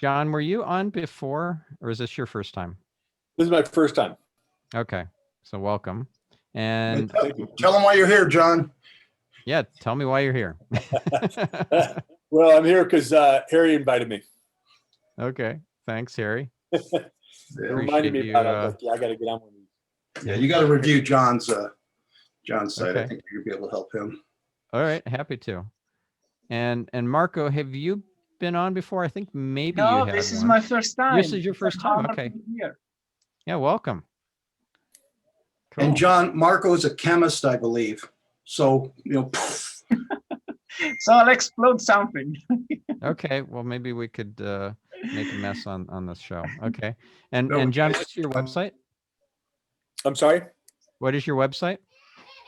John, were you on before, or is this your first time? This is my first time. Okay, so welcome. And tell them why you're here, John. Yeah, tell me why you're here. Well, I'm here because Harry invited me. Okay, thanks, Harry. It reminded me about it. I was like, yeah, I got to get on one of these. Yeah, you got to review John's site. Okay. I think you'll be able to help him. All right, happy to. And Marco, have you been on before? I think maybe you have. No, this is my first time. This is your first time. Okay. Yeah, welcome. Cool. And John, Marco is a chemist, I believe. So, So I'll explode something. Okay, well, maybe we could make a mess on this show. Okay. And John, what's your website? I'm sorry? What is your website?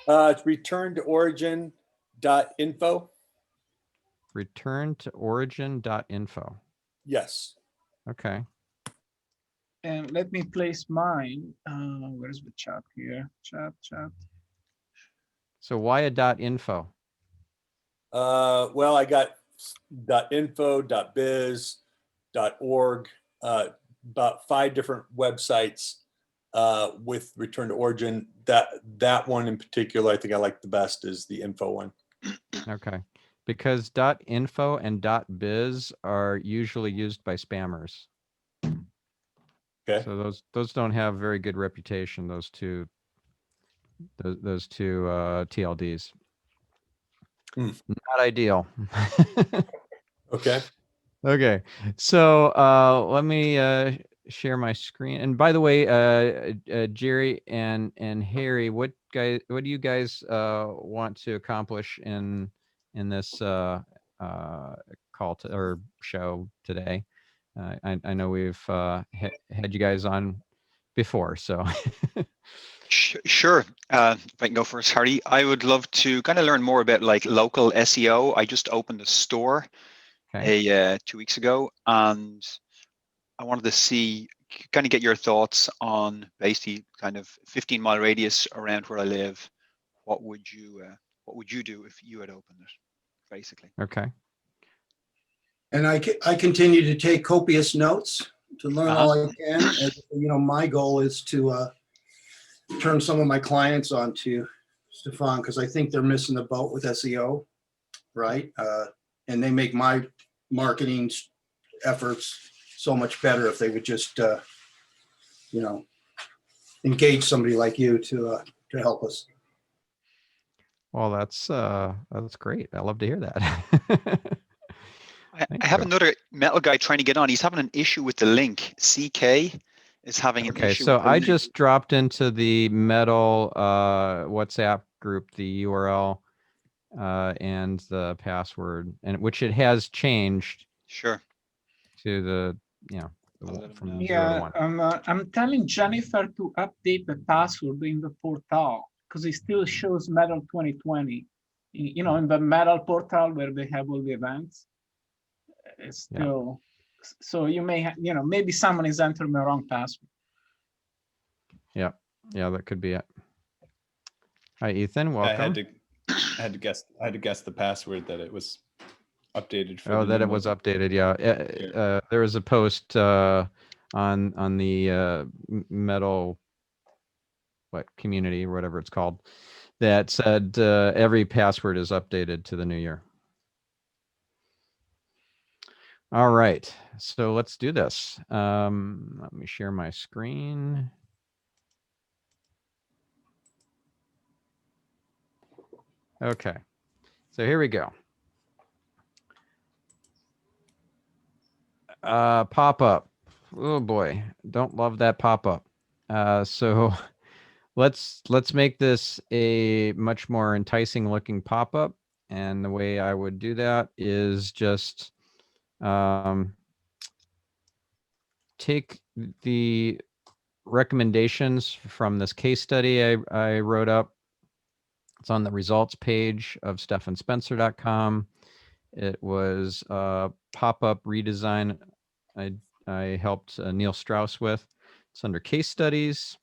It's returntoorigin.info. Returntoorigin.info. Yes. Okay. And let me place mine. Where's the chat here? Chat. So why a .info? Well, I got .info, .biz, .org, about 5 different websites with Return to Origin. That one in particular, I think I like the best is the info one. Okay. Because .info and .biz are usually used by spammers. Okay. So those don't have very good reputation, those two TLDs. Not ideal. Okay. Okay. So let me share my screen. And by the way, Jerry and Harry, what do you guys want to accomplish in this call or show today? I know we've had you guys on before, so. Sure. If I can go first, Hardy, I would love to kind of learn more about like local SEO. I just opened a store 2 weeks ago, and I wanted to see, kind of get your thoughts on basically kind of 15-mile radius around where I live. What would you do if you had opened it, basically? Okay. And I continue to take copious notes to learn all I can. And, my goal is to turn some of my clients onto Stefan, because I think they're missing the boat with SEO, right? And they make my marketing efforts so much better if they would just, engage somebody like you to help us. Well, that's great. I love to hear that. I have another metal guy trying to get on. He's having an issue with the link. CK is having an issue. Okay, so I just dropped into the Metal WhatsApp group the URL and the password, and which it has changed. Sure. To the from 0 to 1. I'm telling Jennifer to update the password in the portal because it still shows Metal 2020. In the Metal portal where they have all the events. It's still, so you may have, maybe someone is entering the wrong password. Yeah, that could be it. Hi, Ethan. Welcome. I had to guess the password that it was updated for. Oh, that it was updated. Yeah. There was a post on the Metal community or whatever it's called that said every password is updated to the new year. All right, so let's do this. Let me share my screen. Okay, so here we go. Pop-up. Oh boy, don't love that pop-up. So let's make this a much more enticing looking pop-up. And the way I would do that is just take the recommendations from this case study I wrote up. It's on the results page of stefanspencer.com. It was a pop-up redesign I helped Neil Strauss with. It's under case studies.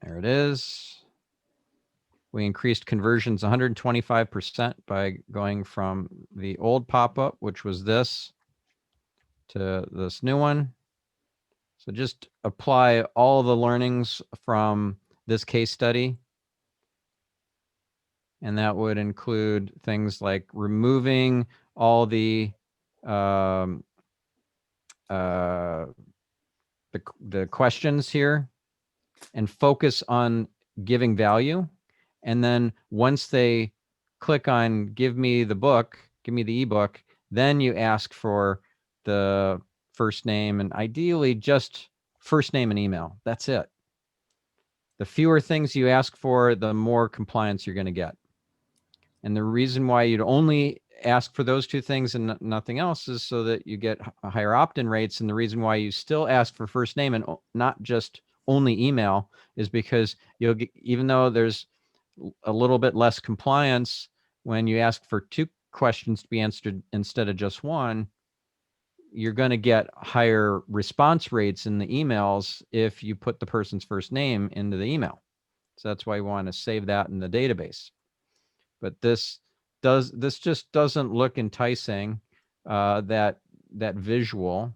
There it is. We increased conversions 125% by going from the old pop-up, which was this, to this new one. So just apply all the learnings from this case study. And that would include things like removing all the questions here and focus on giving value. And then once they click on give me the book, give me the ebook, then you ask for the first name and ideally just first name and email. That's it. The fewer things you ask for, the more compliance you're going to get. And the reason why you'd only ask for those two things and nothing else is so that you get higher opt-in rates. And the reason why you still ask for first name and not just only email is because you'll get, even though there's a little bit less compliance when you ask for 2 questions to be answered instead of just 1, you're going to get higher response rates in the emails if you put the person's first name into the email. So that's why you want to save that in the database. But this just doesn't look enticing, that visual.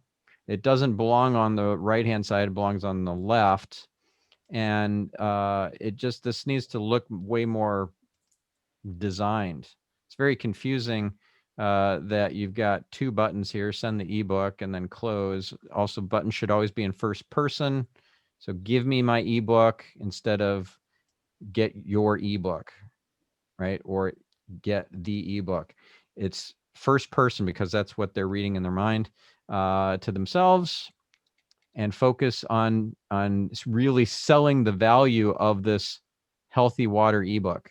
It doesn't belong on the right-hand side, it belongs on the left. And this needs to look way more designed. It's very confusing that you've got 2 buttons here, send the ebook and then close. Also, buttons should always be in first person. So give me my ebook instead of get your ebook, right? Or get the ebook. It's first person because that's what they're reading in their mind to themselves, and focus on really selling the value of this healthy water ebook.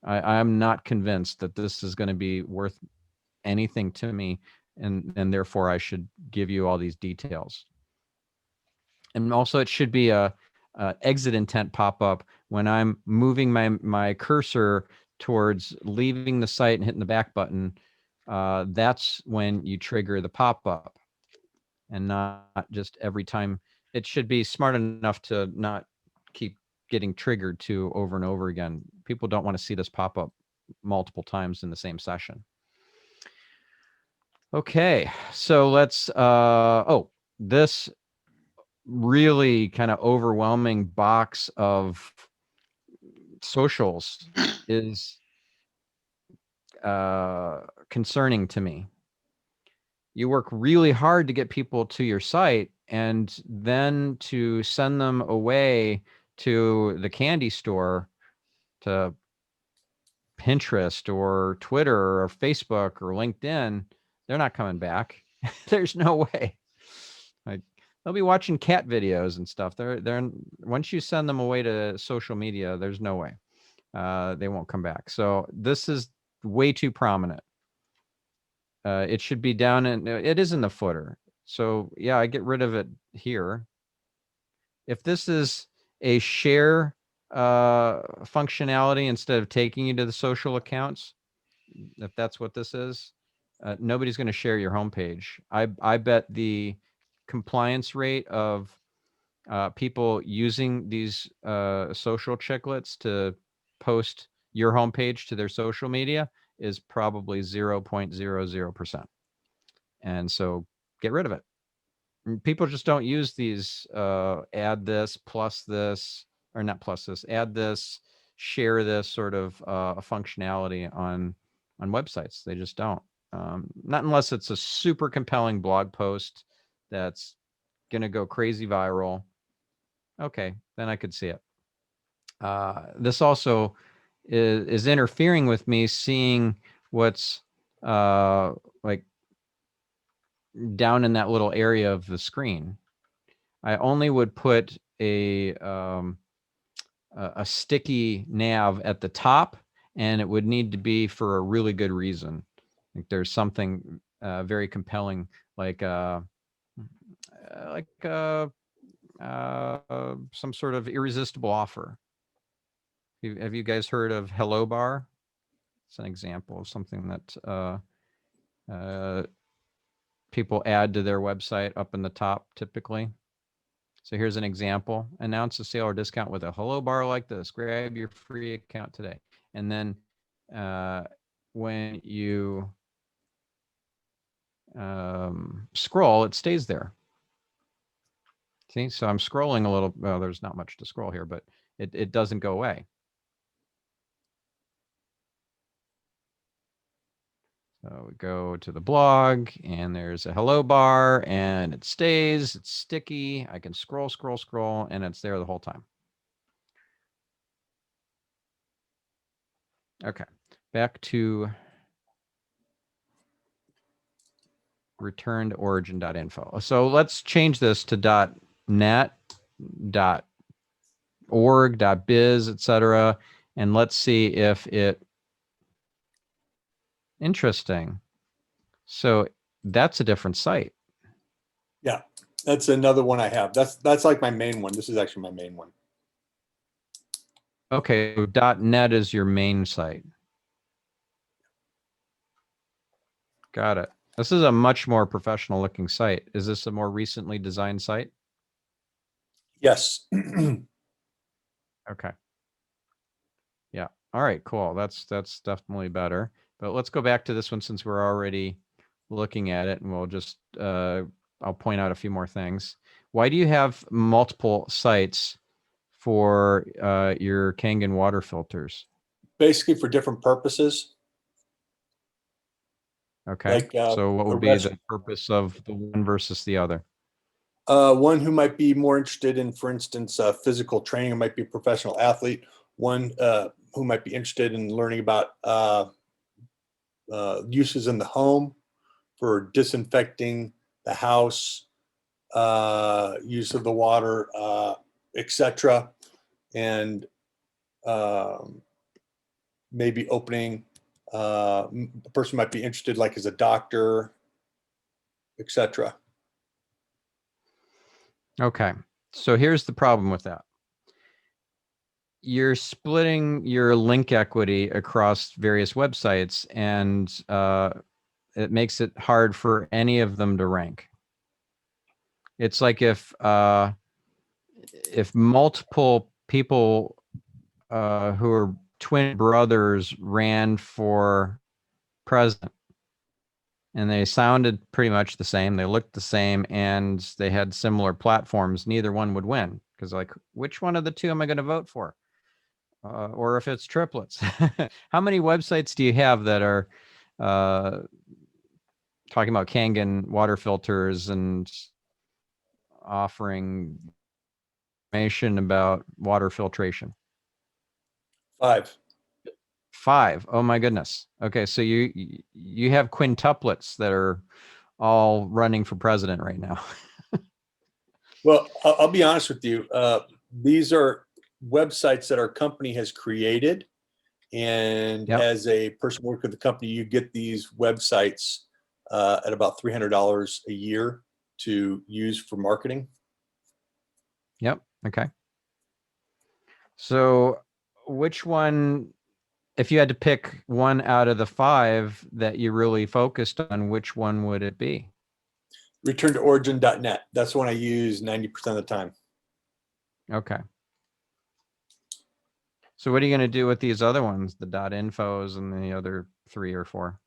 I'm not convinced that this is going to be worth anything to me, and therefore I should give you all these details. And also it should be a exit intent pop-up when I'm moving my cursor towards leaving the site and hitting the back button. That's when you trigger the pop-up, and not just every time. It should be smart enough to not keep getting triggered to over and over again. People don't want to see this pop up multiple times in the same session. Okay, so let's, this really kind of overwhelming box of socials is concerning to me. You work really hard to get people to your site, and then to send them away to the candy store, to Pinterest or Twitter or Facebook or LinkedIn, they're not coming back. There's no way. Like, they'll be watching cat videos and stuff. They're once you send them away to social media, there's no way they won't come back. So this is way too prominent. It should be down in, it is in the footer. So yeah, I get rid of it here. If this is a share functionality instead of taking you to the social accounts, if that's what this is, nobody's going to share your homepage. I bet the compliance rate of people using these social chiclets to post your homepage to their social media is probably 0.00%. And so get rid of it. People just don't use these add this, plus this, or not plus this, add this, share this sort of functionality on websites. They just don't. Not unless it's a super compelling blog post that's going to go crazy viral. Okay, then I could see it. This also is interfering with me seeing what's like down in that little area of the screen. I only would put a sticky nav at the top, and it would need to be for a really good reason. Like there's something very compelling, like some sort of irresistible offer. Have you guys heard of Hello Bar? It's an example of something that people add to their website up in the top typically. So here's an example. Announce a sale or discount with a Hello Bar like this. Grab your free account today. And then when you scroll, it stays there. See, so I'm scrolling a little. Well, there's not much to scroll here, but it doesn't go away. So we go to the blog, and there's a hello bar, and it stays. It's sticky. I can scroll, scroll, scroll, and it's there the whole time. Okay, back to return to origin.info. So let's change this to .net, .org, .biz, etc. And let's see if it, interesting. So that's a different site. Yeah, that's another one I have. That's like my main one. This is actually my main one. Okay, .net is your main site. Got it. This is a much more professional looking site. Is this a more recently designed site? Yes. Okay. Yeah. All right, cool. That's definitely better. But let's go back to this one since we're already looking at it, and we'll just I'll point out a few more things. Why do you have multiple sites for your Kangen water filters? Basically for different purposes. Okay. Like, so what would be the purpose of the one versus the other? One who might be more interested in, for instance, physical training, who might be a professional athlete. One who might be interested in learning about uses in the home for disinfecting the house, use of the water, etc. And maybe opening, a person might be interested like as a doctor, etc. Okay. So here's the problem with that. You're splitting your link equity across various websites, and it makes it hard for any of them to rank. It's like if multiple people who are twin brothers ran for president, and they sounded pretty much the same, they looked the same, and they had similar platforms, neither one would win, because like, which one of the two am I going to vote for? Or if it's triplets. How many websites do you have that are talking about Kangen water filters and offering information about water filtration? 5. 5. Oh my goodness. Okay, so you have quintuplets that are all running for president right now. Well, I'll be honest with you. These are websites that our company has created. And Yep. as a person working with the company, you get these websites at about $300 a year to use for marketing. Yep. Okay. So which one, if you had to pick one out of the 5 that you really focused on, which one would it be? Return to origin.net. That's the one I use 90% of the time. Okay. So what are you going to do with these other ones, the .infos and the other 3 or 4?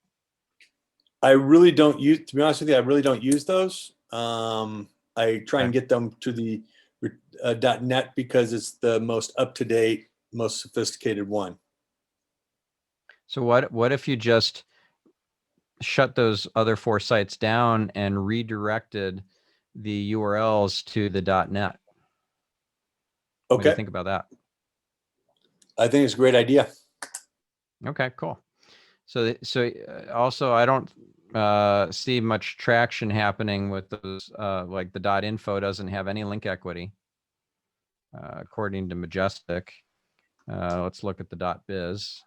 I really don't use, to be honest with you, I really don't use those. I try and get them to the .net because it's the most up-to-date, most sophisticated one. So what if you just shut those other 4 sites down and redirected the URLs to the .net? What do you Okay. think about that? I think it's a great idea. Okay, cool. So also I don't see much traction happening with those. Like the .info doesn't have any link equity, according to Majestic. Let's look at the .biz.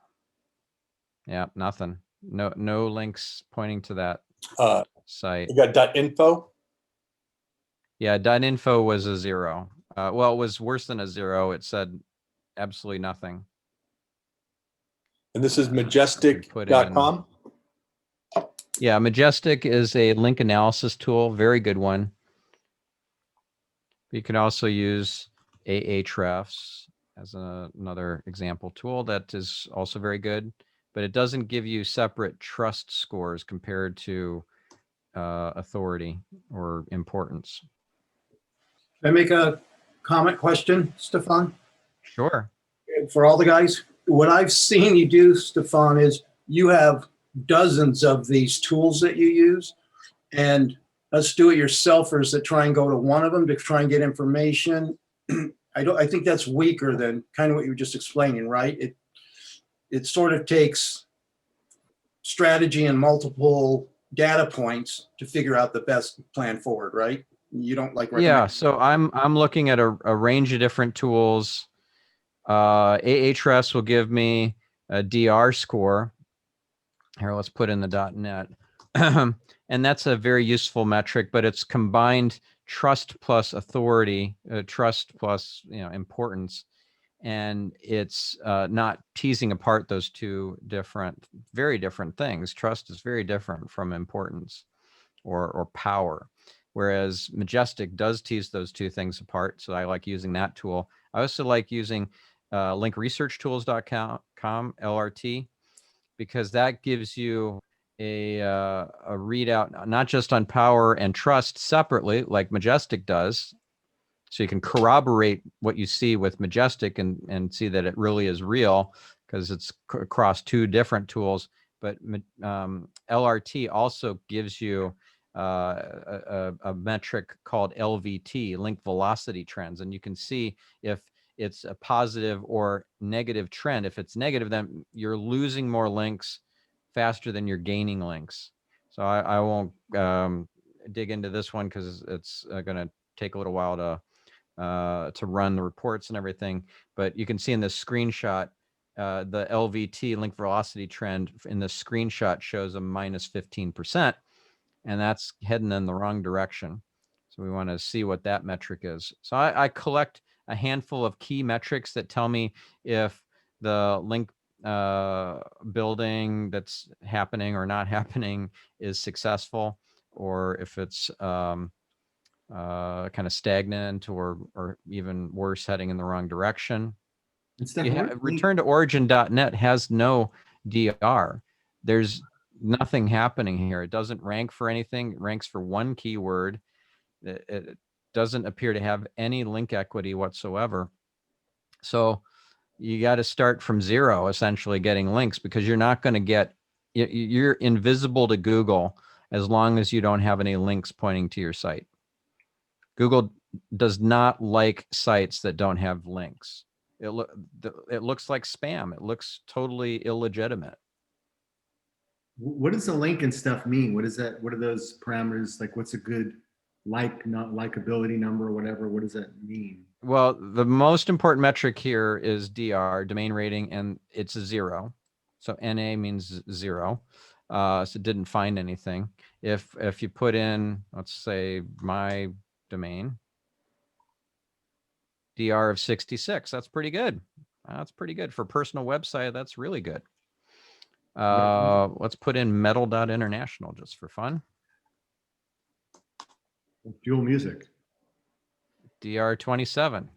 Yeah, nothing. No links pointing to that site. You got .info. Yeah, .info was a 0. Well, it was worse than a 0. It said absolutely nothing. And this is majestic.com. Yeah, Majestic is a link analysis tool, very good one. You can also use Ahrefs. as another example tool that is also very good, but it doesn't give you separate trust scores compared to authority or importance. Can I make a comment question, Stefan? Sure. For all the guys, what I've seen you do, Stefan, is you have dozens of these tools that you use, and us do-it-yourselfers that try and go to one of them to try and get information. I think that's weaker than kind of what you were just explaining, right? It sort of takes strategy and multiple data points to figure out the best plan forward, right? You don't like recommend. Yeah, so I'm looking at a range of different tools. Ahrefs will give me a DR score. Here, let's put in the .NET. And that's a very useful metric, but it's combined trust plus authority, trust plus importance, and it's not teasing apart those two very different things. Trust is very different from importance or power, whereas Majestic does tease those two things apart. So I like using that tool. I also like using linkresearchtools.com, LRT, because that gives you a readout, not just on power and trust separately, like Majestic does. So you can corroborate what you see with Majestic and see that it really is real because it's across two different tools. But LRT also gives you a metric called LVT, link velocity trends. And you can see if it's a positive or negative trend. If it's negative, then you're losing more links faster than you're gaining links. So I won't dig into this one because it's going to take a little while to run the reports and everything. But you can see in this screenshot, the LVT, link velocity trend in the screenshot shows a minus 15%, and that's heading in the wrong direction. So we want to see what that metric is. So I collect a handful of key metrics that tell me if the link building that's happening or not happening is successful, or if it's kind of stagnant or even worse, heading in the wrong direction. Return to origin.net has no DR. There's nothing happening here. It doesn't rank for anything. It ranks for one keyword. It doesn't appear to have any link equity whatsoever. So you got to start from zero, essentially getting links, because you're not going to get, you're invisible to Google as long as you don't have any links pointing to your site. Google does not like sites that don't have links. It looks like spam. It looks totally illegitimate. What does the link and stuff mean? What is that? What are those parameters? Like, what's a good not likability number or whatever? What does that mean? Well, the most important metric here is DR, domain rating, and it's a 0. So NA means 0. So it didn't find anything. If you put in, let's say, my domain, DR of 66, that's pretty good. That's pretty good for a personal website. That's really good. Let's put in metal.international just for fun. Dual music. DR 27.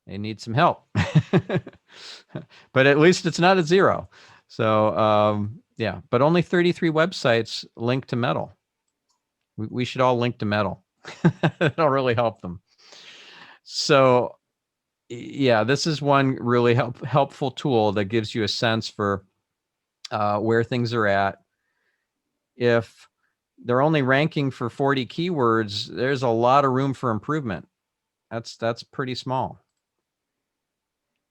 They need some help. But at least it's not a 0. So yeah, but only 33 websites link to Metal. We should all link to Metal. That'll really help them. So yeah, this is one really helpful tool that gives you a sense for where things are at. If they're only ranking for 40 keywords, there's a lot of room for improvement. That's pretty small.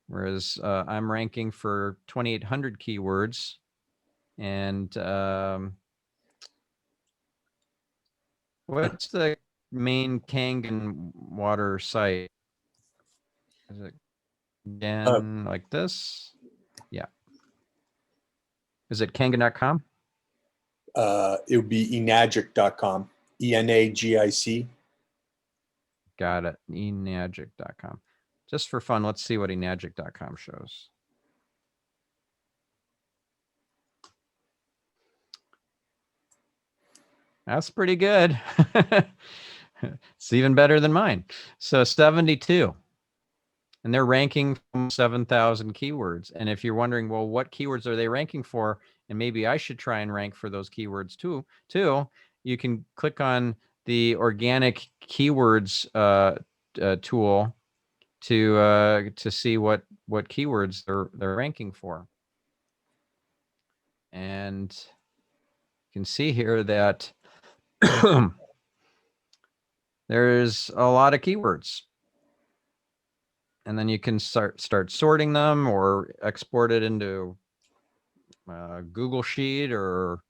Whereas I'm ranking for 2,800 keywords, and what's the main Kangen water site? Is it again like this? Yeah. Is it Kangen.com? It would be enagic.com. ENAGIC. Got it. Enagic.com. Just for fun, let's see what enagic.com shows. That's pretty good. It's even better than mine. So 72. and they're ranking from 7,000 keywords. And if you're wondering, well, what keywords are they ranking for? And maybe I should try and rank for those keywords too, you can click on the organic keywords tool to see what keywords they're ranking for. And you can see here that there's a lot of keywords. And then you can start sorting them or export it into Google Sheet, or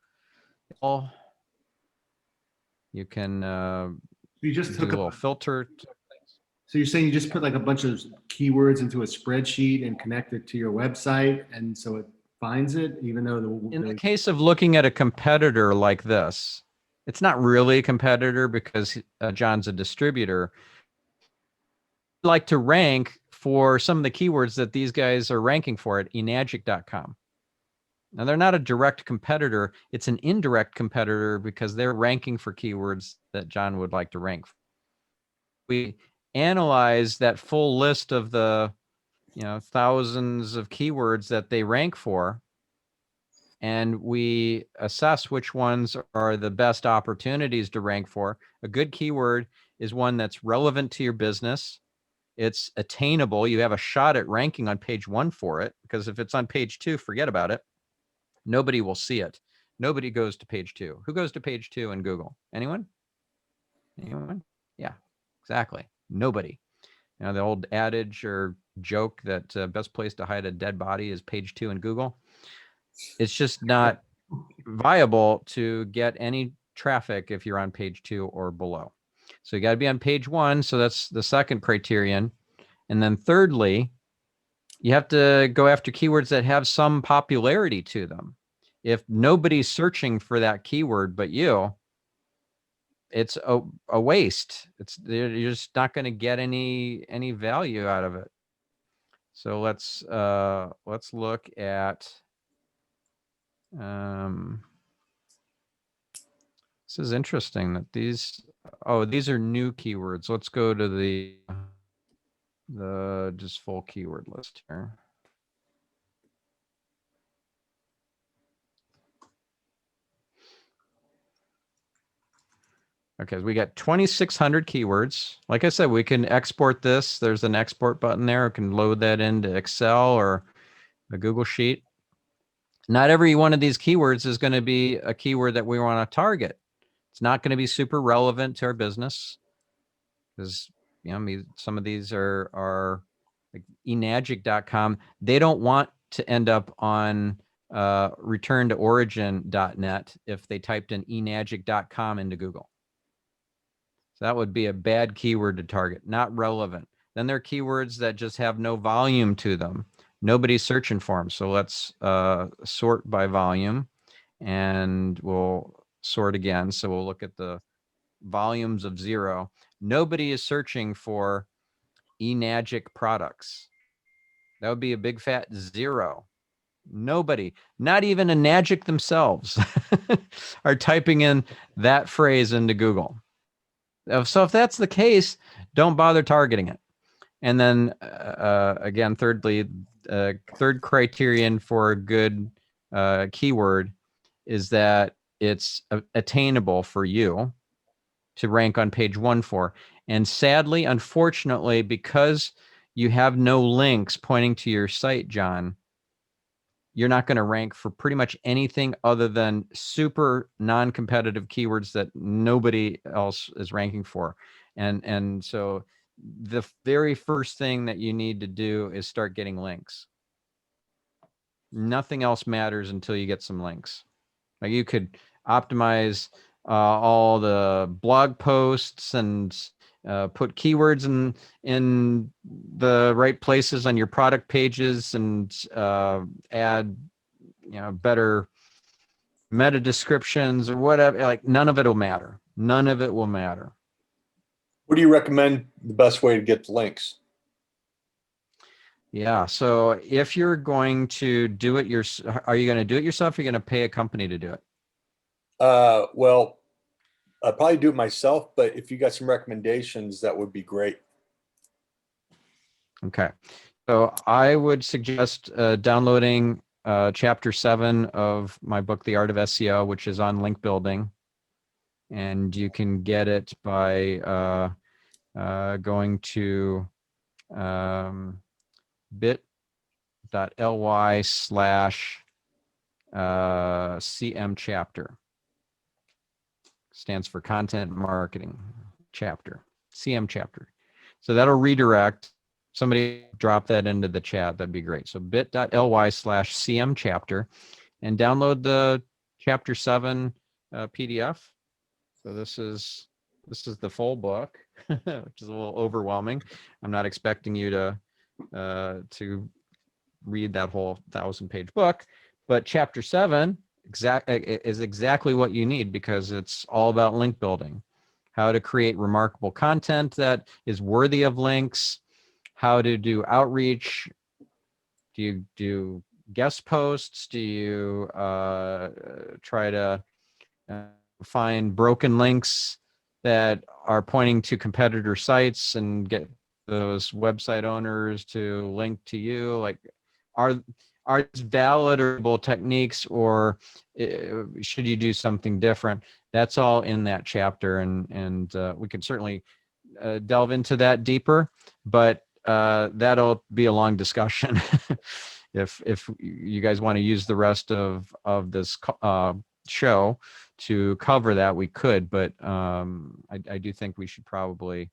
you can You just do took a little filter. So you're saying you just put like a bunch of keywords into a spreadsheet and connect it to your website, and so it finds it, even though In the case of looking at a competitor like this, it's not really a competitor because John's a distributor. I'd like to rank for some of the keywords that these guys are ranking for at enagic.com. Now, they're not a direct competitor. It's an indirect competitor because they're ranking for keywords that John would like to rank for. We analyze that full list of the thousands of keywords that they rank for, and we assess which ones are the best opportunities to rank for. A good keyword is one that's relevant to your business. It's attainable. You have a shot at ranking on page 1 for it, because if it's on page 2, forget about it. Nobody will see it. Nobody goes to page 2. Who goes to page 2 in Google? Anyone? Yeah, exactly. Nobody. The old adage or joke that best place to hide a dead body is page 2 in Google. It's just not viable to get any traffic if you're on page 2 or below. So you got to be on page 1. So that's the second criterion. And then thirdly, you have to go after keywords that have some popularity to them. If nobody's searching for that keyword but you, it's a waste. You're just not going to get any value out of it. So let's look at this is interesting that these are new keywords. Let's go to the just full keyword list here. Okay, we got 2,600 keywords. Like I said, we can export this. There's an export button there. We can load that into Excel or a Google Sheet. Not every one of these keywords is going to be a keyword that we want to target. It's not going to be super relevant to our business, because some of these are like enagic.com. They don't want to end up on returntoorigin.net if they typed in enagic.com into Google. So that would be a bad keyword to target, not relevant. Then there are keywords that just have no volume to them. Nobody's searching for them. So let's sort by volume, and we'll sort again. So we'll look at the volumes of 0. Nobody is searching for enagic products. That would be a big fat 0. Nobody, not even enagic themselves, are typing in that phrase into Google. So if that's the case, don't bother targeting it. And then again, thirdly, third criterion for a good keyword is that it's attainable for you to rank on page 1 for. And sadly, unfortunately, because you have no links pointing to your site, John, you're not going to rank for pretty much anything other than super non-competitive keywords that nobody else is ranking for. And so the very first thing that you need to do is start getting links. Nothing else matters until you get some links. Like, you could optimize all the blog posts and put keywords in the right places on your product pages, and add better meta descriptions or whatever. Like, none of it will matter. None of it will matter. What do you recommend the best way to get the links? Yeah. So if you're going to do it are you going to do it yourself? Or are you going to pay a company to do it? Well, I'll probably do it myself, but if you got some recommendations, that would be great. Okay. So I would suggest downloading chapter 7 of my book, The Art of SEO, which is on link building. And you can get it by going to bit.ly/CM chapter. Stands for Content Marketing Chapter, CM chapter. So that'll redirect. Somebody drop that into the chat. That'd be great. So bit.ly/CM chapter, and download the chapter 7 PDF. So this is the full book, which is a little overwhelming. I'm not expecting you to read that whole 1,000-page book, but chapter 7 is exactly what you need, because it's all about link building, how to create remarkable content that is worthy of links, how to do outreach. Do you do guest posts? Do you try to find broken links that are pointing to competitor sites and get those website owners to link to you? Like, are these validable techniques, or should you do something different? That's all in that chapter, and we can certainly delve into that deeper, but that'll be a long discussion. If you guys want to use the rest of this show to cover that, we could, but I do think we should probably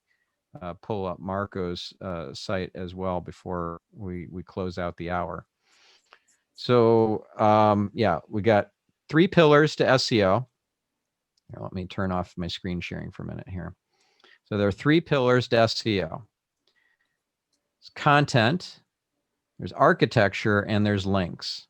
pull up Marco's site as well before we close out the hour. So yeah, we got 3 pillars to SEO. Here, let me turn off my screen sharing for a minute here. So there are 3 pillars to SEO. There's content, there's architecture, and there's links.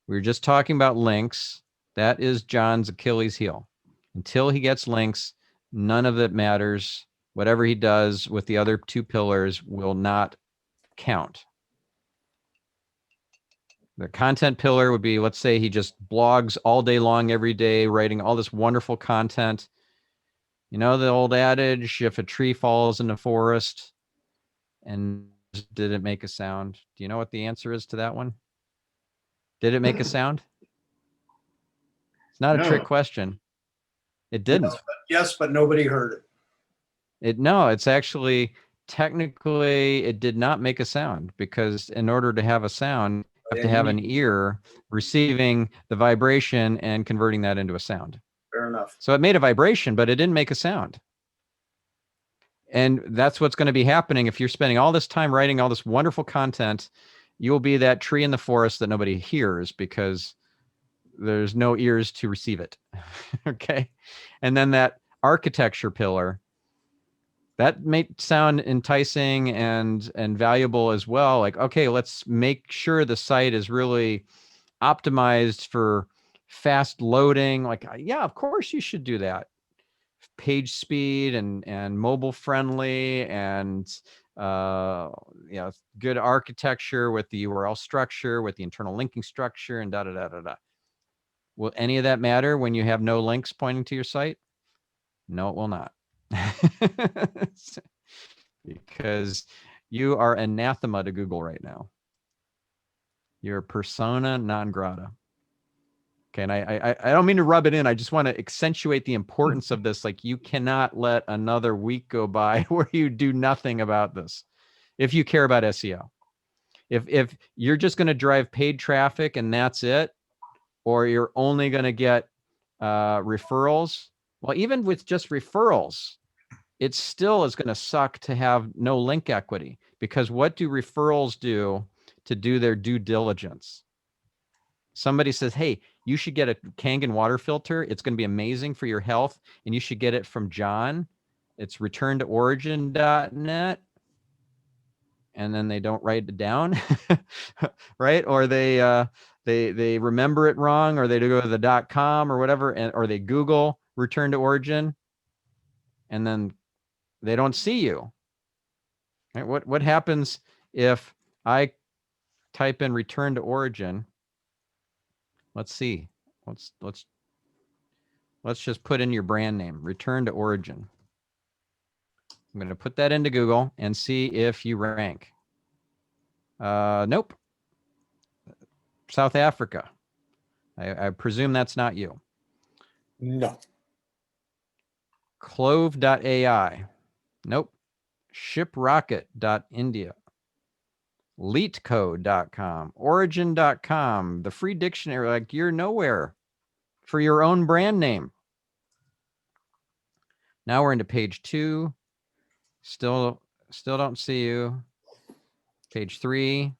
We were just talking about links. That is John's Achilles heel. Until he gets links, none of it matters. Whatever he does with the other 2 pillars will not count. The content pillar would be, let's say he just blogs all day long, every day, writing all this wonderful content. You know the old adage, if a tree falls in the forest and did it make a sound? Do you know what the answer is to that one? Did it make a sound? It's not a trick No. question. It didn't. Yes, but nobody heard it. No, it's actually, technically, it did not make a sound, because in order to have a sound, you have to have an ear receiving the vibration and converting that into a sound. Fair enough. So it made a vibration, but it didn't make a sound. And that's what's going to be happening if you're spending all this time writing all this wonderful content. You'll be that tree in the forest that nobody hears, because there's no ears to receive it. Okay. And then that architecture pillar, that may sound enticing and valuable as well. Like, okay, let's make sure the site is really optimized for fast loading. Like, yeah, of course you should do that. Page speed and mobile friendly, and good architecture with the URL structure, with the internal linking structure, and da da da da da. Will any of that matter when you have no links pointing to your site? No, it will not. Because you are anathema to Google right now. You're persona non grata. Okay, and I don't mean to rub it in. I just want to accentuate the importance of this. Like, you cannot let another week go by where you do nothing about this. If you care about SEO, if you're just going to drive paid traffic and that's it, or you're only going to get referrals. Well, even with just referrals, it still is going to suck to have no link equity, because what do referrals do to do their due diligence? Somebody says, hey, you should get a Kangen water filter. It's going to be amazing for your health, and you should get it from John. It's returntoorigin.net. And then they don't write it down, right? Or they remember it wrong, or they go to the .com or whatever, or they Google return to origin, and then they don't see you. Right? What happens if I type in return to origin? Let's see. Let's just put in your brand name, return to origin. I'm going to put that into Google and see if you rank. Nope. South Africa. I presume that's not you. No. Clove.ai. Nope. Shiprocket.india. Leetcode.com. Origin.com. The free dictionary. Like, you're nowhere for your own brand name. Now we're into page 2. Still don't see you. Page 3.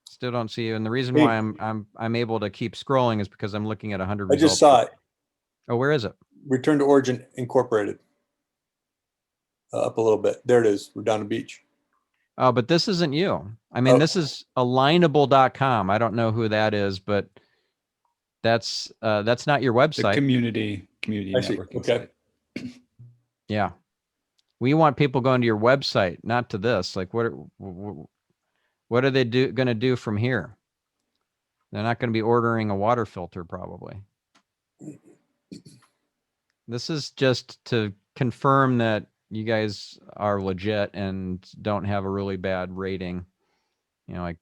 Still don't see you. And the reason why I'm able to keep scrolling is because I'm looking at 100 I results. just saw it. Oh, where is it? Return to Origin Incorporated. Up a little bit. There it is. Redondo Beach. Oh, but this isn't you. I mean, this is alignable.com. I don't know who that is, but that's not your The website. community I see. networking Okay. site. Yeah. We want people going to your website, not to this. Like, what are they going to do from here? They're not going to be ordering a water filter, probably. This is just to confirm that you guys are legit and don't have a really bad rating, like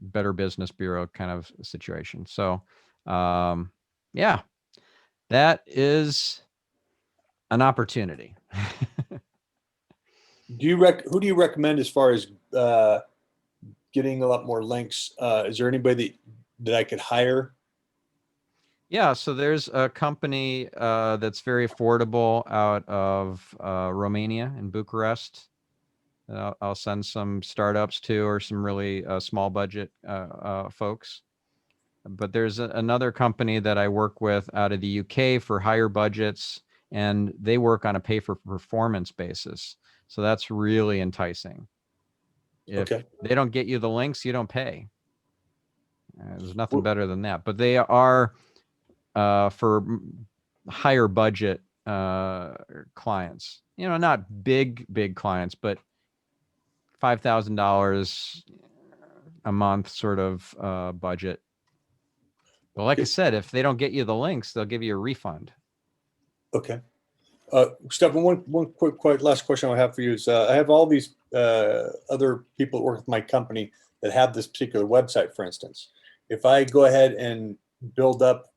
Better Business Bureau kind of situation. So, yeah, that is an opportunity. Who do you recommend as far as getting a lot more links? Is there anybody that I could hire? Yeah, so there's a company that's very affordable out of Romania in Bucharest. I'll send some startups to, or some really small budget folks. But there's another company that I work with out of the UK for higher budgets, and they work on a pay for performance basis. So that's really enticing. If they don't get you the links, you don't pay. There's nothing better than that. But they are for higher budget clients. Not big clients, but $5,000 a month sort of budget. But like I said, if they don't get you the links, they'll give you a refund. Okay. Stefan, one quick last question I have for you is I have all these other people that work with my company that have this particular website, for instance. If I go ahead and build up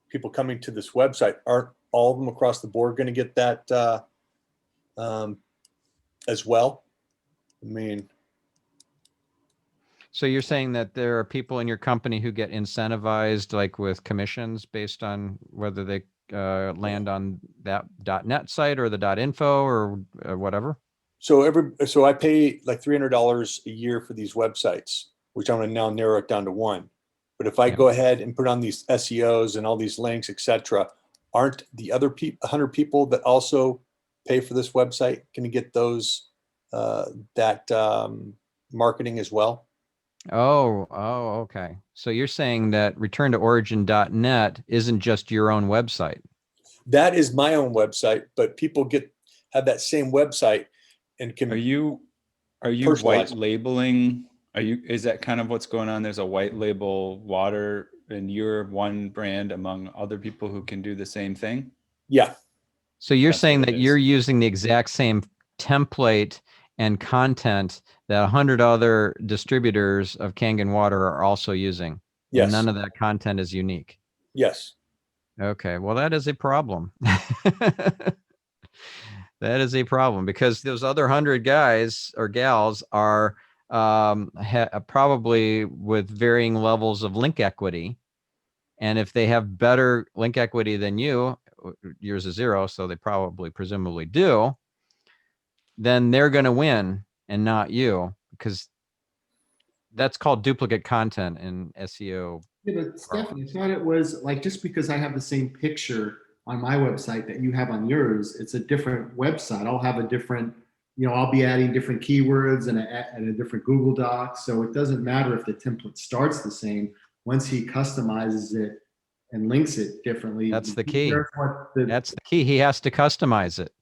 people coming to this website, aren't all of them across the board going to get that as well? I mean, so you're saying that there are people in your company who get incentivized, like with commissions, based on whether they land on that .net site or the .info or whatever? So I pay like $300 a year for these websites, which I'm going to now narrow it down to one. But if I go ahead and put on these SEOs and all these links, etc., aren't the other 100 people that also pay for this website going to get those marketing as well? Oh, okay. So you're saying that returntoorigin.net isn't just your own website. That is my own website, but people have that same website and can. Are you white labeling? Is that kind of what's going on? There's a white label water and you're one brand among other people who can do the same thing? Yeah. So you're saying that you're using the exact same template and content that 100 other distributors of Kangen water are also using. Yes. And none of that content is unique. Yes. Okay. Well, that is a problem. That is a problem because those other 100 guys or gals are probably with varying levels of link equity. And if they have better link equity than you, yours is 0, so they presumably do, then they're going to win and not you, because that's called duplicate content in SEO. Yeah, but Stephanie, I thought it was like, just because I have the same picture on my website that you have on yours, it's a different website. I'll have a different, I'll be adding different keywords and a different Google Doc. So it doesn't matter if the template starts the same. Once he customizes it and links it differently. That's the key. That's the key. He has to customize it.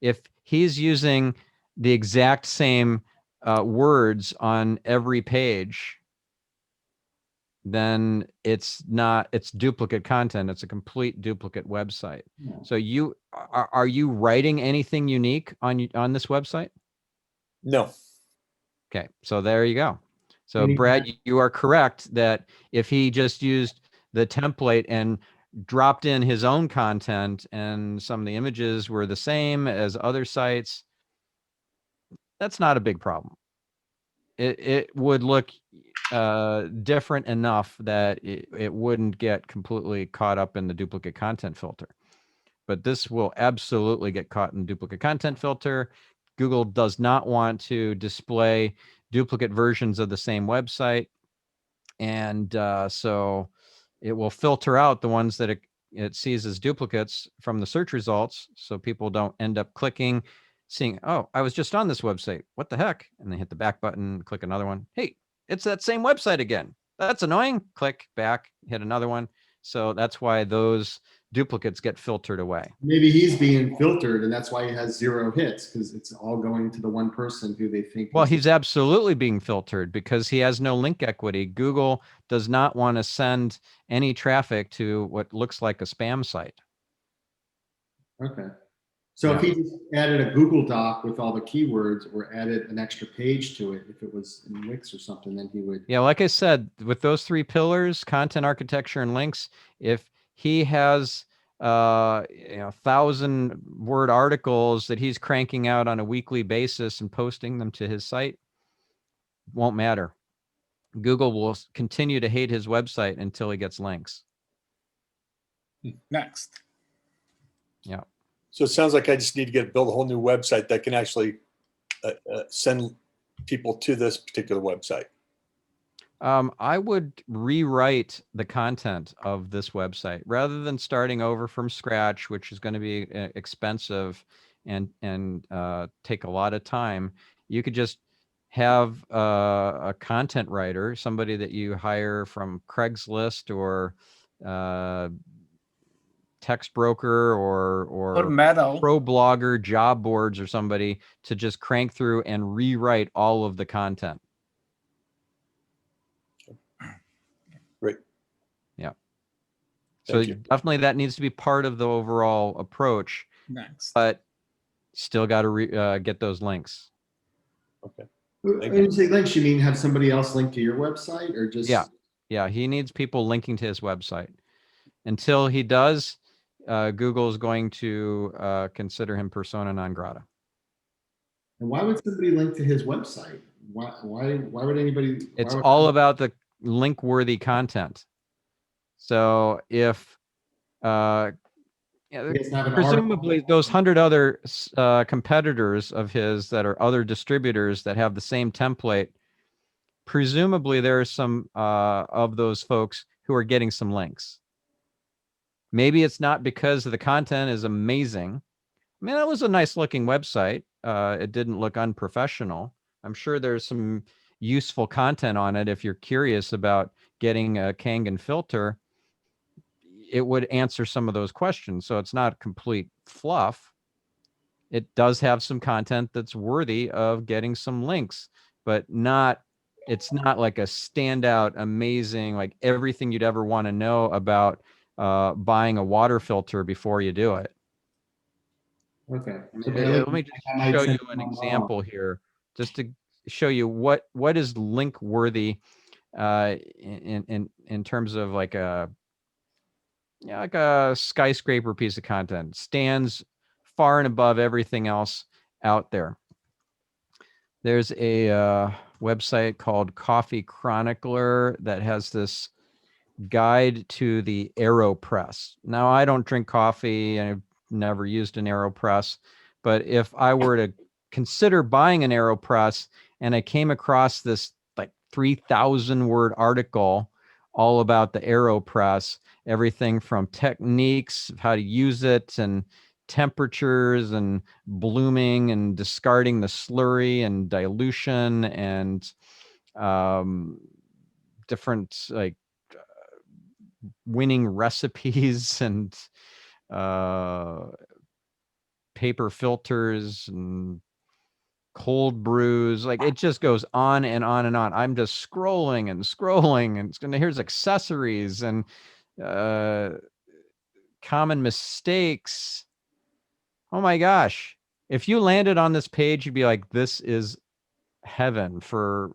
If he's using the exact same words on every page, then it's duplicate content. It's a complete duplicate website. Yeah. So are you writing anything unique on this website? No. Okay, so there you go. So Any- Brad, you are correct that if he just used the template and dropped in his own content and some of the images were the same as other sites, that's not a big problem. It would look different enough that it wouldn't get completely caught up in the duplicate content filter. But this will absolutely get caught in duplicate content filter. Google does not want to display duplicate versions of the same website. And so it will filter out the ones that it sees as duplicates from the search results, so people don't end up clicking, seeing, oh, I was just on this website, what the heck? And they hit the back button, click another one. Hey, it's that same website again. That's annoying. Click back, hit another one. So that's why those duplicates get filtered away. Maybe he's being filtered, and that's why he has 0 hits, because it's all going to the one person who they think. Well, he's absolutely being filtered because he has no link equity. Google does not want to send any traffic to what looks like a spam site. Okay. So if he just added a Google Doc with all the keywords, or added an extra page to it, if it was in Wix or something, then he would. Yeah, like I said, with those 3 pillars, content architecture and links, if he has 1,000-word articles that he's cranking out on a weekly basis and posting them to his site, won't matter. Google will continue to hate his website until he gets links. Next. Yeah. So it sounds like I just need to build a whole new website that can actually send people to this particular website. I would rewrite the content of this website rather than starting over from scratch, which is going to be expensive and take a lot of time. You could just have a content writer, somebody that you hire from Craigslist or text broker or Metal. pro blogger, job boards, or somebody to just crank through and rewrite all of the content. Great. Yeah. So definitely that needs to be part of the overall approach. Next. But still got to get those links. Okay. When you say links, you mean have somebody else link to your website, or just? Yeah. He needs people linking to his website. Until he does, Google is going to consider him persona non grata. And why would somebody link to his website? Why would anybody? It's all about the link worthy content. So if presumably those 100 other competitors of his that are other distributors that have the same template, presumably there are some of those folks who are getting some links. Maybe it's not because the content is amazing. I mean, that was a nice looking website. It didn't look unprofessional. I'm sure there's some useful content on it. If you're curious about getting a Kangen filter, it would answer some of those questions. So it's not complete fluff. It does have some content that's worthy of getting some links, but it's not like a standout, amazing, like everything you'd ever want to know about buying a water filter before you do it. Okay. Let me just show you an example here, just to show you what is link worthy in terms of like a skyscraper piece of content. Stands far and above everything else out there. There's a website called Coffee Chronicler that has this guide to the AeroPress. Now, I don't drink coffee and I've never used an AeroPress, but if I were to consider buying an AeroPress and I came across this like 3,000 word article all about the AeroPress, everything from techniques, how to use it, and temperatures and blooming and discarding the slurry and dilution and different like winning recipes and paper filters and cold brews. Like it just goes on and on and on. I'm just scrolling and scrolling, and here's accessories and common mistakes. Oh my gosh. If you landed on this page, you'd be like, this is heaven for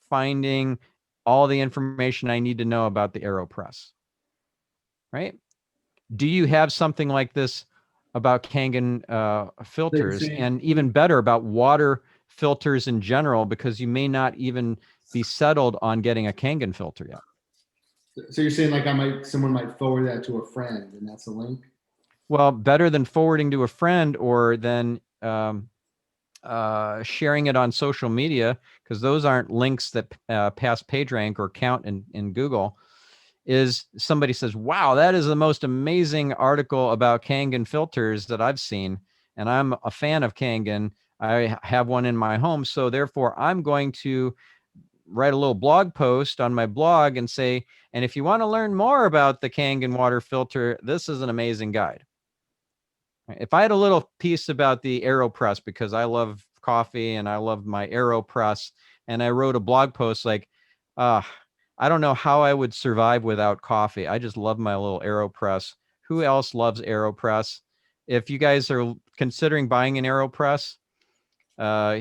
finding all the information I need to know about the AeroPress. Right? Do you have something like this about Kangen filters, and even better about water filters in general, because you may not even be settled on getting a Kangen filter yet? So you're saying like someone might forward that to a friend, and that's a link? Well, better than forwarding to a friend, or then sharing it on social media, because those aren't links that pass PageRank or count in Google. Is somebody says, wow, that is the most amazing article about Kangen filters that I've seen, and I'm a fan of Kangen. I have one in my home, so therefore I'm going to write a little blog post on my blog and say, and if you want to learn more about the Kangen water filter, this is an amazing guide. If I had a little piece about the AeroPress, because I love coffee and I love my AeroPress, and I wrote a blog post like, I don't know how I would survive without coffee. I just love my little AeroPress. Who else loves AeroPress? If you guys are considering buying an AeroPress,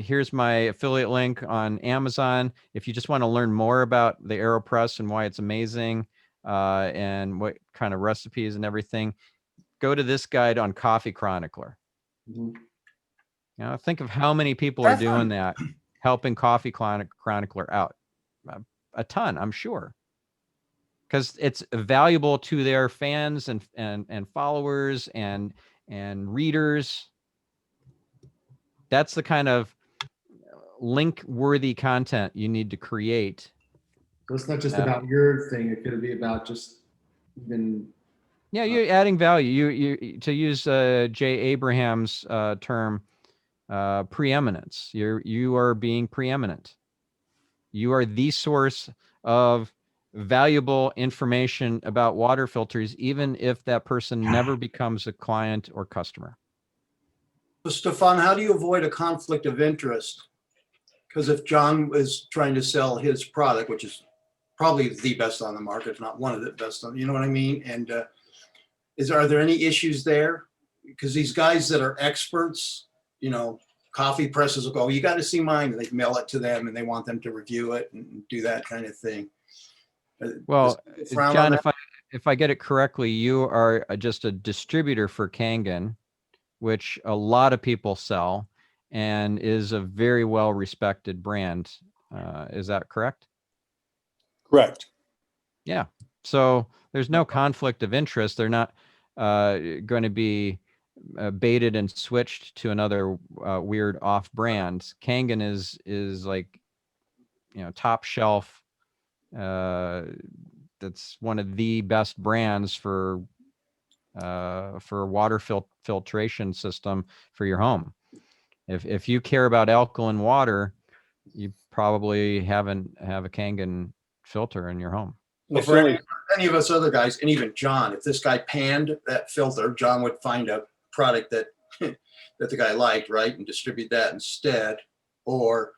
here's my affiliate link on Amazon. If you just want to learn more about the AeroPress and why it's amazing, and what kind of recipes and everything, go to this guide on Coffee Chronicler. Think of how many people are doing that, helping Coffee Chronicler out. A ton, I'm sure, because it's valuable to their fans and followers and readers. That's the kind of link-worthy content you need to create. So it's not just about your thing. It could be about just even. Yeah, you're adding value. You to use Jay Abraham's term, preeminence. You are being preeminent. You are the source of valuable information about water filters, even if that person never becomes a client or customer. So Stefan, how do you avoid a conflict of interest? Because if John is trying to sell his product, which is probably the best on the market, if not one of the best on, you know what I mean? And are there any issues there? Because these guys that are experts, coffee presses will go, you got to see mine, and they mail it to them and they want them to review it and do that kind of thing. Well, John, if I get it correctly, you are just a distributor for Kangen, which a lot of people sell and is a very well respected brand. Is that correct? Correct. Yeah. So there's no conflict of interest. They're not going to be baited and switched to another weird off brand. Kangen is like, top shelf. That's one of the best brands for water filtration system for your home. If you care about alkaline water, you probably have a Kangen filter in your home. Well, for any of us other guys, and even John, if this guy panned that filter, John would find a product that that the guy liked, right, and distribute that instead. Or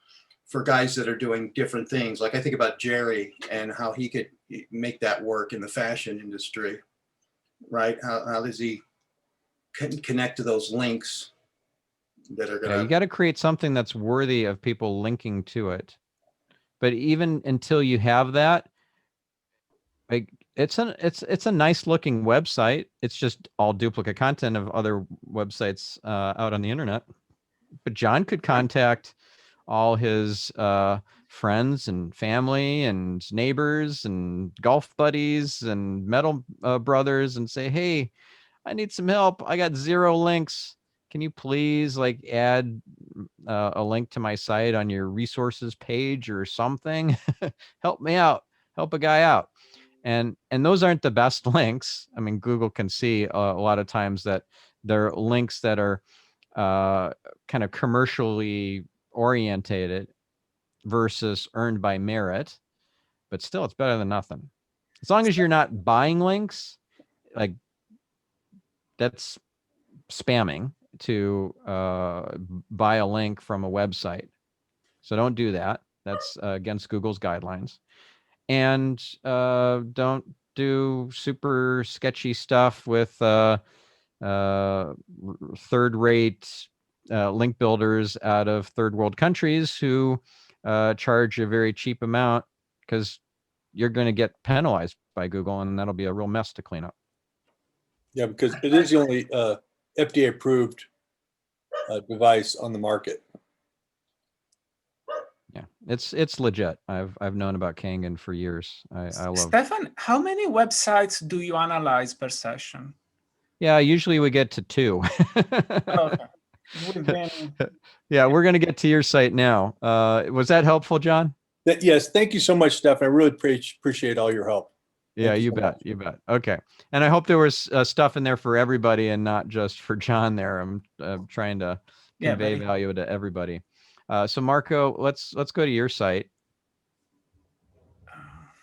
for guys that are doing different things, like I think about Jerry and how he could make that work in the fashion industry, right? How does he connect to those links that are gonna? You got to create something that's worthy of people linking to it. But even until you have that, like it's a nice looking website. It's just all duplicate content of other websites out on the internet. But John could contact all his friends and family and neighbors and golf buddies and metal brothers and say, hey, I need some help. I got 0 links. Can you please add a link to my site on your resources page or something? Help me out. Help a guy out. And those aren't the best links. I mean, Google can see a lot of times that they're links that are kind of commercially orientated versus earned by merit, but still it's better than nothing. As long as you're not buying links, like that's spamming. to buy a link from a website. So don't do that. That's against Google's guidelines. And don't do super sketchy stuff with third-rate link builders out of third world countries who charge a very cheap amount, because you're going to get penalized by Google, and that'll be a real mess to clean up. Yeah, because it is the only FDA approved device on the market. Yeah, it's legit. I've known about Kangen for years. I love. Stefan, how many websites do you analyze per session? Yeah, usually we get to 2. Okay. Within... Yeah, we're going to get to your site now. Was that helpful, John? Yes, thank you so much, Stefan. I really appreciate all your help. Yeah, you bet. You bet. Okay. And I hope there was stuff in there for everybody and not just for John there. I'm trying to convey value to everybody. So Marco, let's go to your site.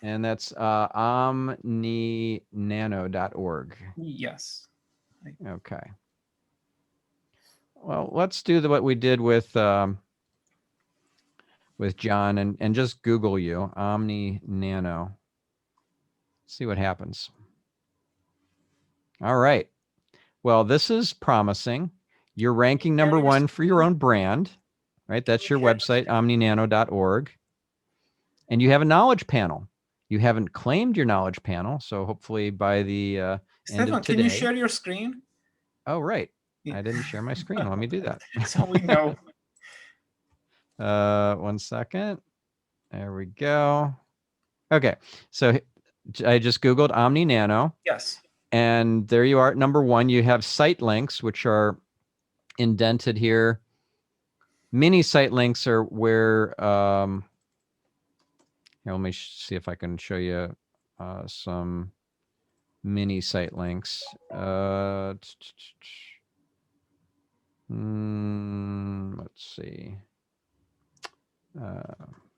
And that's omninano.org. Yes. Okay. Well, let's do what we did with John and just Google you, Omni Nano. See what happens. All right. Well, this is promising. You're ranking number 1 for your own brand, right? That's your website, omninano.org. And you have a knowledge panel. You haven't claimed your knowledge panel, so hopefully by the end Stefan, of today. can you share your screen? Oh, right. I didn't share my screen. Let me do that. So we know. 1 second. There we go. Okay. So I just Googled Omni Nano. Yes. And there you are. Number 1, you have site links, which are indented here. Mini site links are where, here, let me see if I can show you some mini site links. Let's see.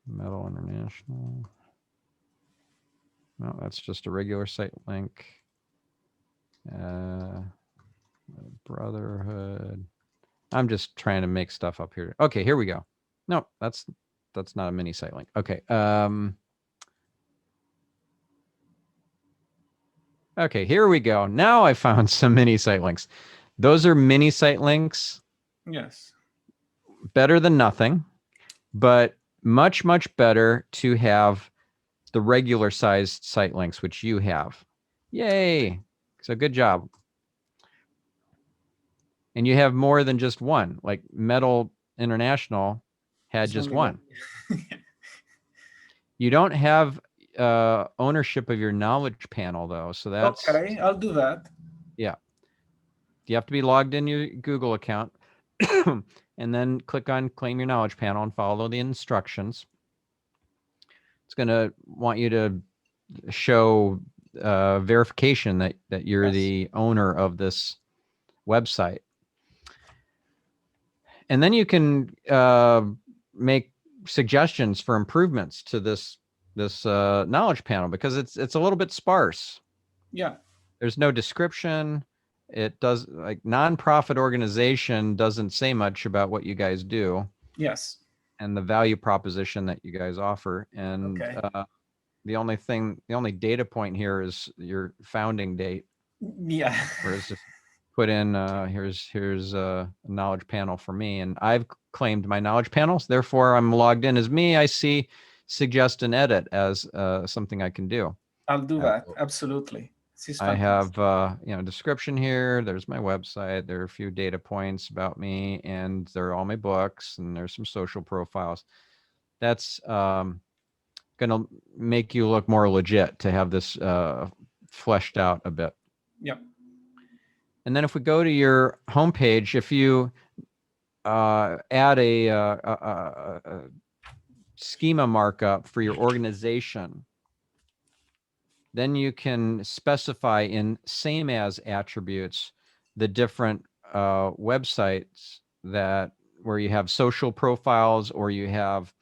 Metal International. No, that's just a regular site link. Brotherhood. I'm just trying to make stuff up here. Okay, here we go. No, that's not a mini site link. Okay. Okay, here we go. Now I found some mini site links. Those are mini site links. Yes. Better than nothing, but much, much better to have the regular sized site links, which you have. Yay. So good job. And you have more than just one, like Metal International had just one. You don't have ownership of your knowledge panel though. So that's okay. I'll do that. Yeah. You have to be logged in your Google account and then click on claim your knowledge panel and follow the instructions. It's going to want you to show verification that you're the owner of this website. And then you can make suggestions for improvements to this knowledge panel, because it's a little bit sparse. Yeah. There's no description. It does, like, nonprofit organization doesn't say much about what you guys do. Yes. And the value proposition that you guys offer. And the only data point here is your founding date. Yeah. Whereas just put in here's a knowledge panel for me, and I've claimed my knowledge panels. Therefore, I'm logged in as me. I see suggest and edit as something I can do. I'll do that. Absolutely. I have description here. There's my website. There are a few data points about me, and there are all my books, and there's some social profiles. That's going to make you look more legit to have this fleshed out a bit. Yep. And then if we go to your homepage, if you add a schema markup for your organization, then you can specify in same as attributes the different websites where you have social profiles, or you have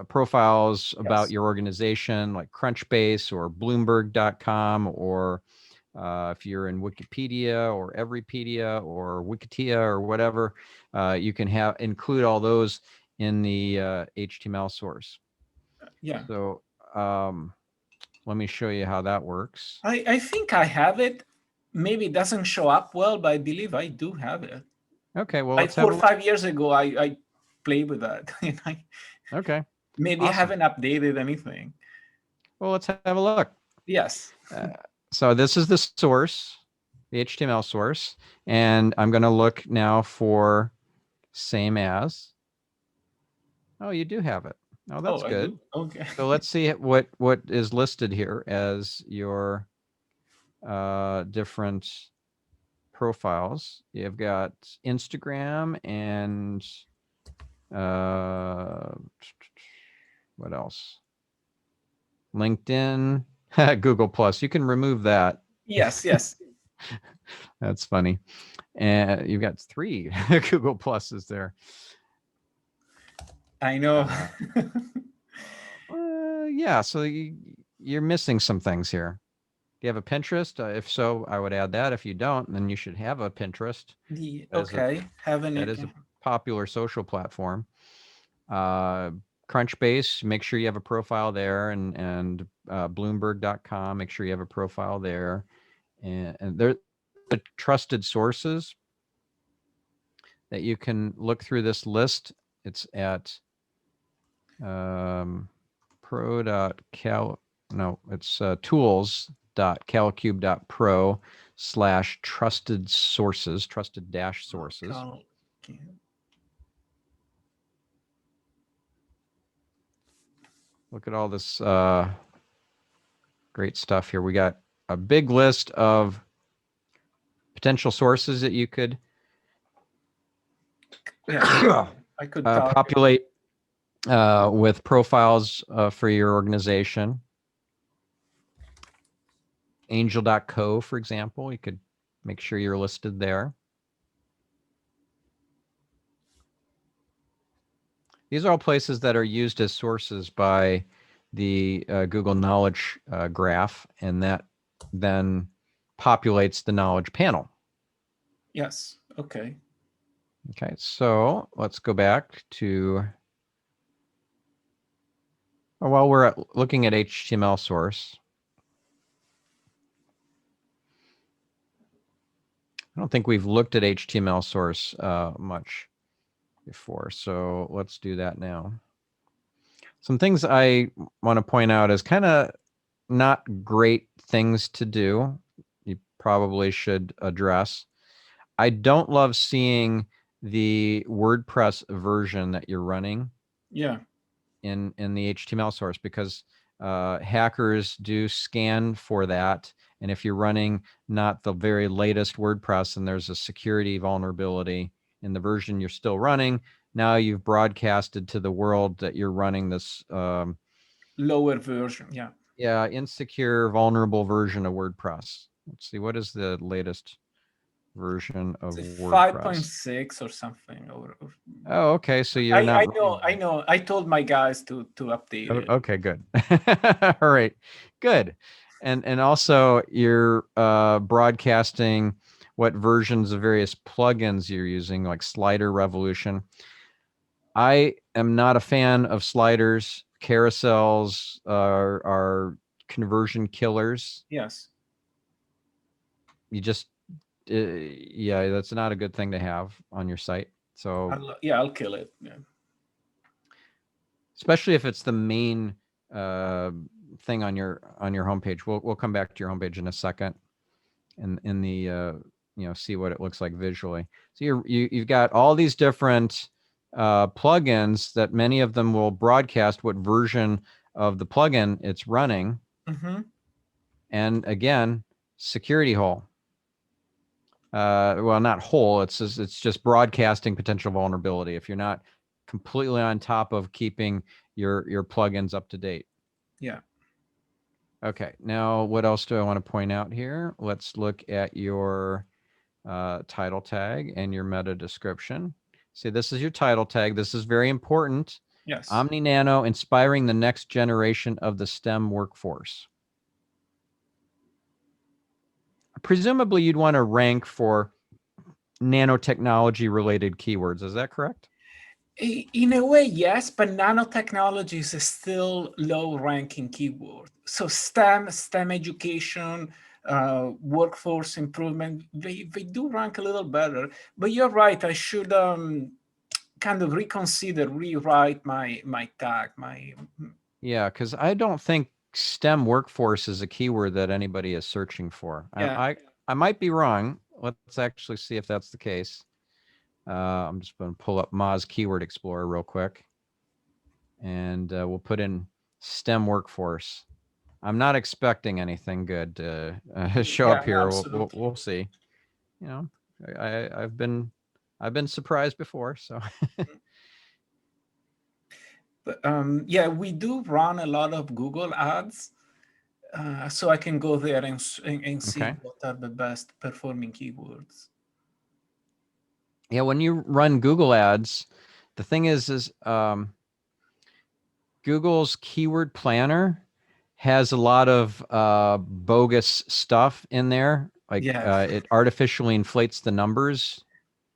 profiles about your organization, like Crunchbase or Bloomberg.com or If you're in Wikipedia or Everypedia or Wikitia or whatever, you can include all those in the HTML source. Yeah. So let me show you how that works. I think I have it. Maybe it doesn't show up well, but I believe I do have it. Okay, well, Like let's have 4 or 5 years ago, I played with that. Okay. Maybe I Awesome. haven't updated anything. Well, let's have a look. Yes. So this is the source, the HTML source, and I'm going to look now for same as. Oh, you do have it. Oh, that's good. Okay. So let's see what is listed here as your different profiles. You've got Instagram and what else? LinkedIn, Google Plus. You can remove that. Yes, yes. That's funny. And you've got 3 Google Pluses there. I know. Yeah, so you're missing some things here. Do you have a Pinterest? If so, I would add that. If you don't, then you should have a Pinterest. Okay, having That it. is a popular social platform. Crunchbase, make sure you have a profile there, and Bloomberg.com, make sure you have a profile there. And they're the trusted sources that you can look through this list. It's at tools.calcube.pro/trusted sources, trusted dash sources. Look at all this great stuff here. We got a big list of potential sources that you could I could populate with profiles for your organization. Angel.co, for example, you could make sure you're listed there. These are all places that are used as sources by the Google Knowledge Graph, and that then populates the knowledge panel. Yes. Okay. Okay, so let's go back to, while we're looking at HTML source, I don't think we've looked at HTML source much before, so let's do that now. Some things I want to point out as kind of not great things to do, you probably should address. I don't love seeing the WordPress version that you're running. Yeah. In the HTML source, because hackers do scan for that. And if you're running not the very latest WordPress and there's a security vulnerability in the version you're still running, now you've broadcasted to the world that you're running this lower version. Yeah. Yeah, insecure, vulnerable version of WordPress. Let's see, what is the latest version of WordPress? 5.6 or something. Oh, okay. So you're not. I know. I told my guys to update it. Okay, good. All right, good. And also you're broadcasting what versions of various plugins you're using, like Slider Revolution. I am not a fan of sliders. Carousels are conversion killers. Yes. You just, yeah, that's not a good thing to have on your site. So I'll kill it. Yeah. Especially if it's the main thing on your homepage. We'll come back to your homepage in a second, in the see what it looks like visually. So you've got all these different plugins that many of them will broadcast what version of the plugin it's running. Mm-hmm. And again, security hole. Well, not hole. It's just broadcasting potential vulnerability if you're not completely on top of keeping your plugins up to date. Yeah. Okay. Now, what else do I want to point out here? Let's look at your title tag and your meta description. See, this is your title tag. This is very important. Yes. Omni Nano, inspiring the next generation of the STEM workforce. presumably you'd want to rank for nanotechnology related keywords. Is that correct? In a way, yes, but nanotechnology is a still low-ranking keyword. So STEM education, workforce improvement, they do rank a little better. But you're right, I should kind of rewrite my tag. Yeah, because I don't think STEM workforce is a keyword that anybody is searching for. Yeah. I might be wrong. Let's actually see if that's the case. I'm just going to pull up Moz Keyword Explorer real quick, and we'll put in STEM workforce. I'm not expecting anything good to show up here. We'll see. You know, I've been surprised before, so. But yeah, we do run a lot of Google ads, so I can go there and see what are the best performing keywords. Yeah, when you run Google ads, the thing is Google's keyword planner has a lot of bogus stuff in there. Like it artificially inflates the numbers.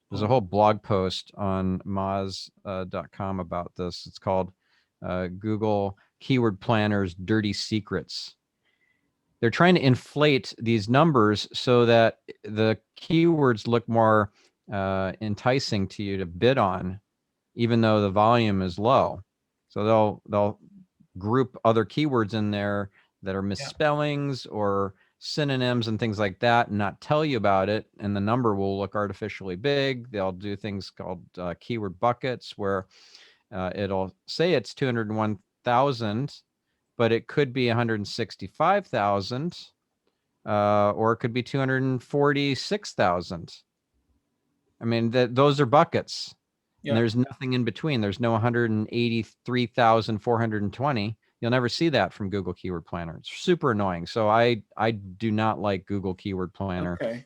There's a whole blog post on Moz.com about this. It's called Google Keyword Planner's Dirty Secrets. They're trying to inflate these numbers so that the keywords look more enticing to you to bid on, even though the volume is low. So they'll group other keywords in there that are misspellings or synonyms and things like that, and not tell you about it, and the number will look artificially big. They'll do things called keyword buckets, where it'll say it's 201,000, but it could be 165,000, or it could be 246,000. I mean, those are buckets. And there's nothing in between. There's no 183,420. You'll never see that from Google Keyword Planner. It's super annoying. So I do not like Google Keyword Planner. Okay.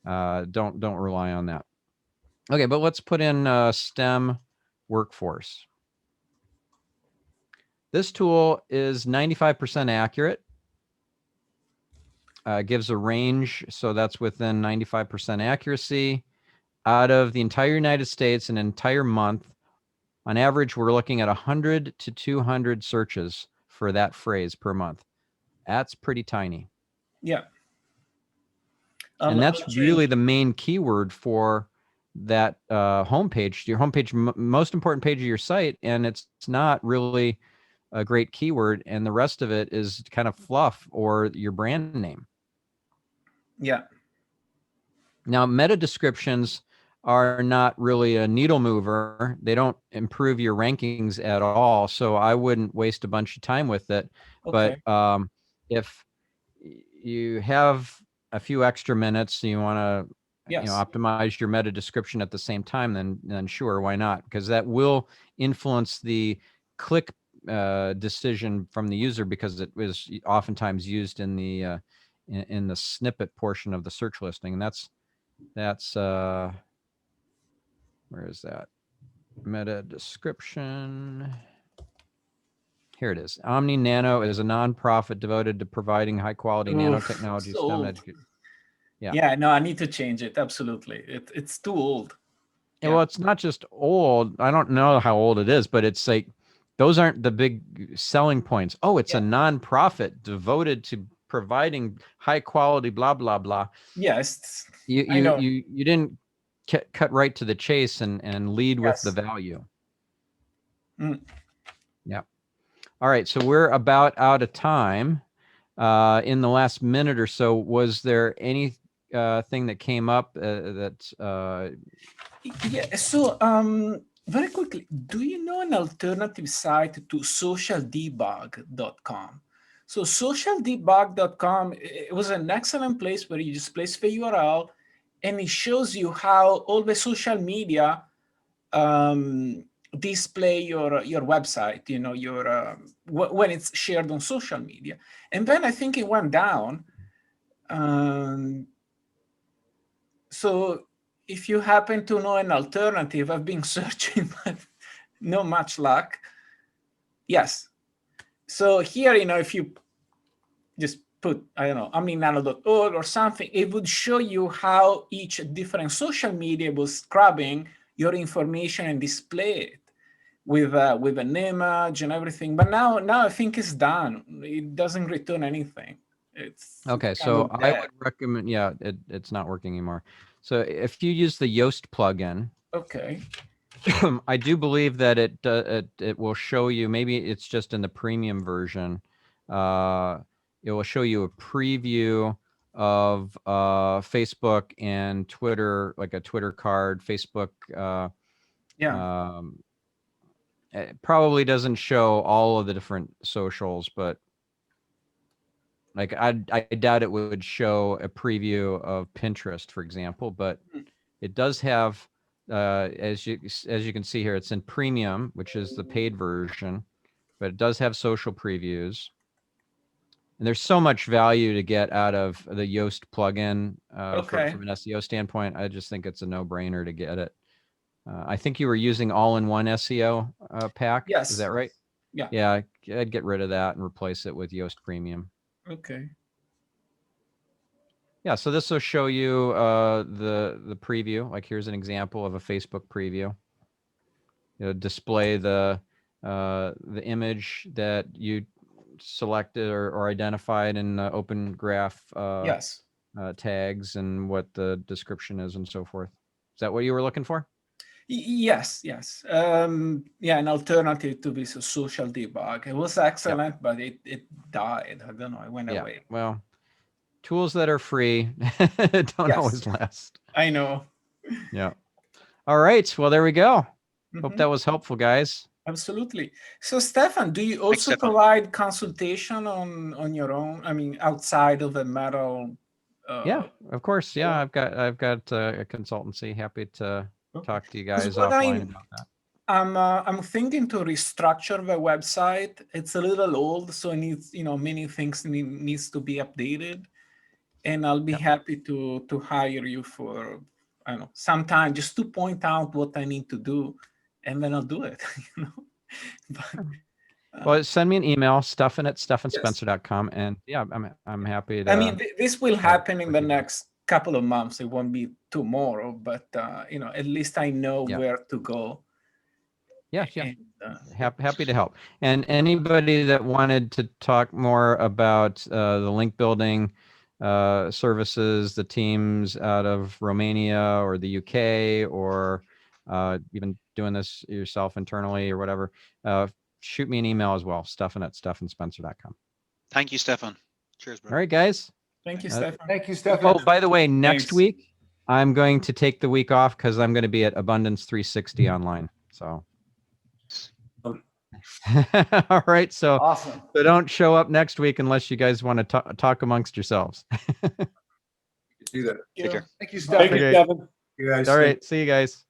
Don't rely on that. Okay, but let's put in STEM workforce. This tool is 95% accurate. Gives a range, so that's within 95% accuracy. Out of the entire United States, an entire month, on average, we're looking at 100 to 200 searches for that phrase per month. That's pretty tiny. Yeah. And that's really the main keyword for that homepage, your homepage, most important page of your site. And it's not really a great keyword. And the rest of it is kind of fluff or your brand name. Yeah. Now, meta descriptions are not really a needle mover. They don't improve your rankings at all. So I wouldn't waste a bunch of time with it. Okay. But if you have a few extra minutes, you want to optimize your meta description at the same time, then sure, why not? Because that will influence the click decision from the user, because it is oftentimes used in the snippet portion of the search listing. And that's where is that? Meta description. Here it is. Omni Nano is a nonprofit devoted to providing high quality nanotechnology STEM education. Yeah, no, I need to change it. Absolutely. It's too old. Yeah. Well, it's not just old. I don't know how old it is, but it's like, those aren't the big selling points. Oh, it's a nonprofit devoted to providing high quality, blah, blah, blah. Yes. You didn't cut right to the chase and lead with the value. Yeah. All right. So we're about out of time. In the last minute or so, was there any thing that came up that? Yeah. So very quickly, do you know an alternative site to socialdebug.com? So socialdebug.com, it was an excellent place where you just place the URL, and it shows you how all the social media display your website, your when it's shared on social media. And then I think it went down. So if you happen to know an alternative, I've been searching, but no much luck. Yes. So here, if you just put, I don't know, aminano.org or something, it would show you how each different social media was scrubbing your information and display it with an image and everything. But now I think it's done. It doesn't return anything. It's okay. kind So of I dead. would recommend, yeah, it's not working anymore. So if you use the Yoast plugin, Okay. I do believe that it will show you, maybe it's just in the premium version. It will show you a preview of Facebook and Twitter, like a Twitter card. Facebook Yeah. it probably doesn't show all of the different socials, but like I doubt it would show a preview of Pinterest, for example, but it does have, as you can see here, it's in premium, which is the paid version, but it does have social previews. And there's so much value to get out of the Yoast plugin from an SEO standpoint. I just think it's a no-brainer to get it. I think you were using all-in-one SEO pack. Yes. Is that right? Yeah. Yeah, I'd get rid of that and replace it with Yoast Premium. Okay. Yeah, so this will show you the preview. Like here's an example of a Facebook preview. It'll display the image that you selected or identified in Open Graph Yes. tags and what the description is and so forth. Is that what you were looking for? Yes. Yeah, an alternative to this social debug. It was excellent, but it died. I don't know. It went away. Well, tools that are free don't always last. I know. Yeah. All right. Well, there we go. Mhm. Hope that was helpful, guys. Absolutely. So, Stefan, do you also provide consultation on your own? I mean, outside of the metal? Yeah, of course. Yeah, I've got a consultancy. Happy to talk to you guys offline about that. I'm thinking to restructure the website. It's a little old, so it needs, many things needs to be updated. And I'll be happy to hire you for, I don't know, some time just to point out what I need to do, and then I'll do it. But, well, send me an email, stuffin@stuffandspencer.com, and yeah, I'm happy to. I mean, this will happen in the next couple of months. It won't be tomorrow, but at least I know where to go. Yeah. And, happy to help. And anybody that wanted to talk more about the link building services, the teams out of Romania or the UK, or even doing this yourself internally or whatever, shoot me an email as well, stuffin@stuffandspencer.com. Thank you, Stefan. Cheers, bro. All right, guys. Thank you, Stefan. Thank you, Stefan. Oh, by the way, next week, I'm going to take the week off because I'm going to be at Abundance 360 online. So. All right. So, awesome. So don't show up next week unless you guys want to talk amongst yourselves. Do that. Take care. Thank you, Stefan. Thank you, Stefan. You guys. All right. See you guys.